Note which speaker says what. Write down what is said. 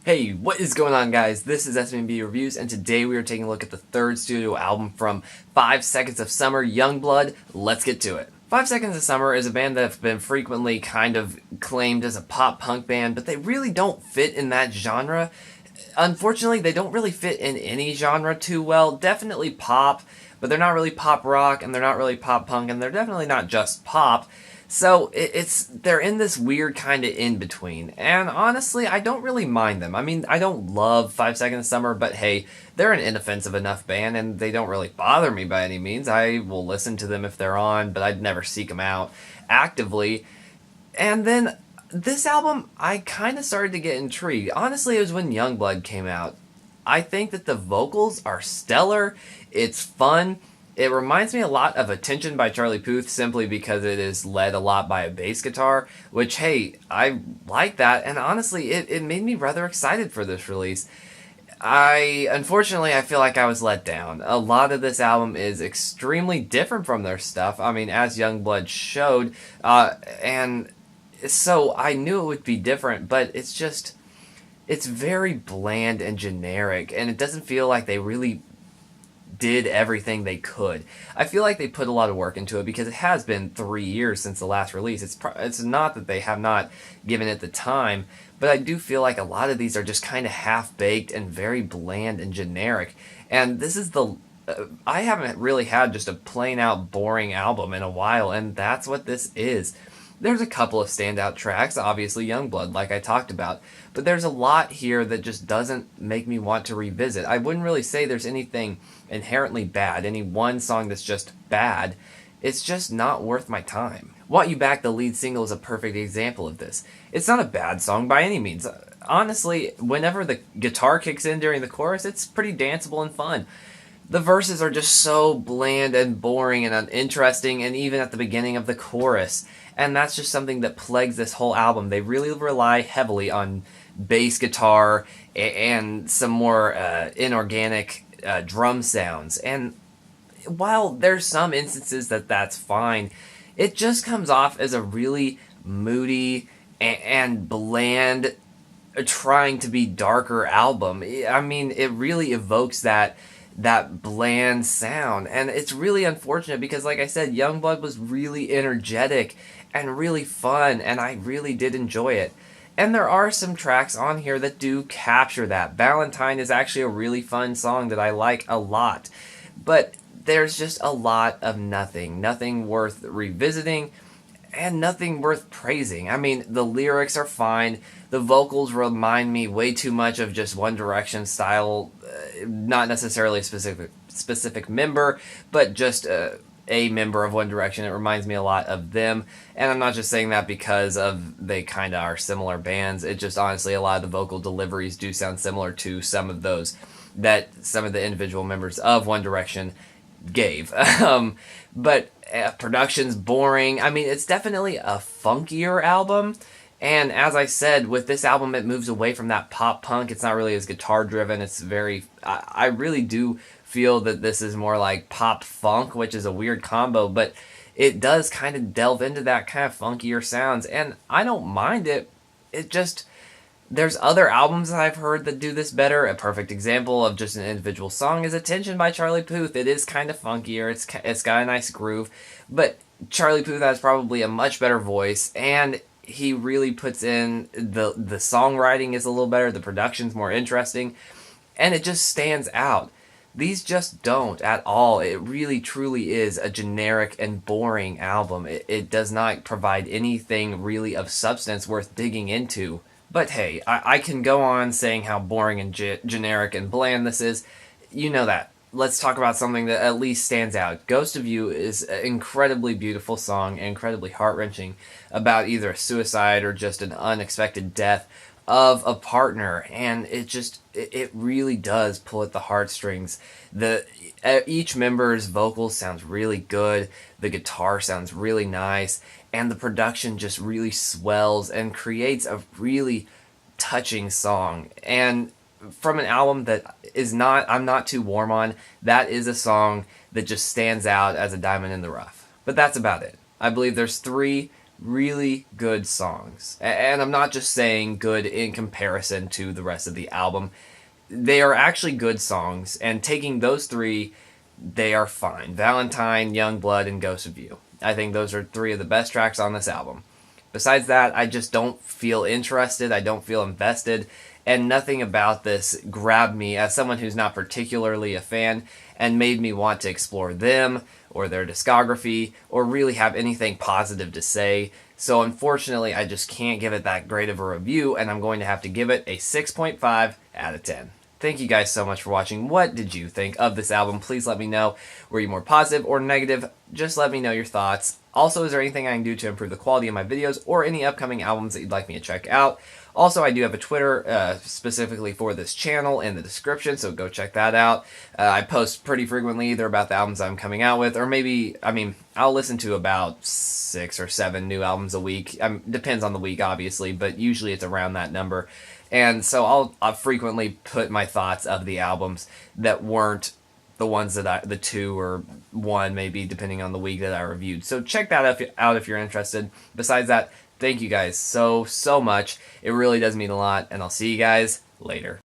Speaker 1: Hey, what is going on, guys? This is SMB Reviews, and today we are taking a look at the third studio album from 5 Seconds of Summer, Youngblood. Let's get to it. 5 Seconds of Summer is a band that have been frequently kind of claimed as a pop-punk band, but they really don't fit in that genre. Unfortunately, they don't really fit in any genre too well. Definitely pop, but they're not really pop rock, and they're not really pop punk, and they're definitely not just pop. So they're in this weird kind of in between, and honestly, I don't really mind them. I mean, I don't love 5 Seconds of Summer, but hey, they're an inoffensive enough band, and they don't really bother me by any means. I will listen to them if they're on, but I'd never seek them out actively. And then this album, I kind of started to get intrigued. Honestly, it was when Youngblood came out. I think that the vocals are stellar. It's fun. It reminds me a lot of Attention by Charlie Puth simply because it is led a lot by a bass guitar, which, hey, I like that, and honestly, it made me rather excited for this release. Unfortunately, I feel like I was let down. A lot of this album is extremely different from their stuff. I mean, as Youngblood showed, and so I knew it would be different, but it's very bland and generic, and it doesn't feel like they really did everything they could. I feel like they put a lot of work into it because it has been 3 years since the last release. It's not that they have not given it the time, but I do feel like a lot of these are just kind of half-baked and very bland and generic. And this is I haven't really had just a plain-out boring album in a while, and that's what this is. There's a couple of standout tracks, obviously Youngblood, like I talked about, but there's a lot here that just doesn't make me want to revisit. I wouldn't really say there's anything inherently bad, any one song that's just bad. It's just not worth my time. Want You Back, the lead single, is a perfect example of this. It's not a bad song by any means. Honestly, whenever the guitar kicks in during the chorus, it's pretty danceable and fun. The verses are just so bland and boring and uninteresting, and even at the beginning of the chorus. And that's just something that plagues this whole album. They really rely heavily on bass guitar and some more inorganic drum sounds. And while there's some instances that's fine, it just comes off as a really moody and bland, trying to be darker album. I mean, it really evokes that bland sound, and it's really unfortunate because, like I said, Youngblood was really energetic and really fun, and I really did enjoy it. And there are some tracks on here that do capture that. Valentine is actually a really fun song that I like a lot, but there's just a lot of nothing worth revisiting, and nothing worth praising. I mean, the lyrics are fine. The vocals remind me way too much of just One Direction style, not necessarily a specific member, but just a member of One Direction. It reminds me a lot of them, and I'm not just saying that because of they kind of are similar bands. It just honestly, a lot of the vocal deliveries do sound similar to some of those that some of the individual members of One Direction gave. But production's boring. I mean, it's definitely a funkier album. And as I said, with this album, it moves away from that pop punk. It's not really as guitar driven. It's very, I really do feel that this is more like pop funk, which is a weird combo, but it does kind of delve into that kind of funkier sounds. And I don't mind it. It just, there's other albums that I've heard that do this better. A perfect example of just an individual song is Attention by Charlie Puth. It is kind of funkier. It's got a nice groove, but Charlie Puth has probably a much better voice, and he really puts in the songwriting is a little better. The production's more interesting, and it just stands out. These just don't at all. It really truly is a generic and boring album. It does not provide anything really of substance worth digging into. But hey, I can go on saying how boring and generic and bland this is. You know that. Let's talk about something that at least stands out. Ghost of You is an incredibly beautiful song, incredibly heart-wrenching, about either a suicide or just an unexpected death of a partner, and it really does pull at the heartstrings. Each member's vocals sounds really good, the guitar sounds really nice, and the production just really swells and creates a really touching song. And from an album that I'm not too warm on, that is a song that just stands out as a diamond in the rough. But that's about it. I believe there's 3 really good songs. And I'm not just saying good in comparison to the rest of the album. They are actually good songs, and taking those three, they are fine. Valentine, Youngblood, and Ghost of You. I think those are three of the best tracks on this album. Besides that, I just don't feel interested, I don't feel invested, and nothing about this grabbed me as someone who's not particularly a fan and made me want to explore them or their discography or really have anything positive to say. So unfortunately, I just can't give it that great of a review, and I'm going to have to give it a 6.5 out of 10. Thank you guys so much for watching. What did you think of this album? Please let me know. Were you more positive or negative? Just let me know your thoughts. Also, is there anything I can do to improve the quality of my videos or any upcoming albums that you'd like me to check out? Also, I do have a Twitter specifically for this channel in the description, so go check that out. I post pretty frequently either about the albums I'm coming out with, or maybe, I'll listen to about 6 or 7 new albums a week. Depends on the week, obviously, but usually it's around that number. And so I'll frequently put my thoughts of the albums that weren't the ones that the 2 or 1 maybe, depending on the week that I reviewed. So check that out if you're interested. Besides that, thank you guys so much. It really does mean a lot, and I'll see you guys later.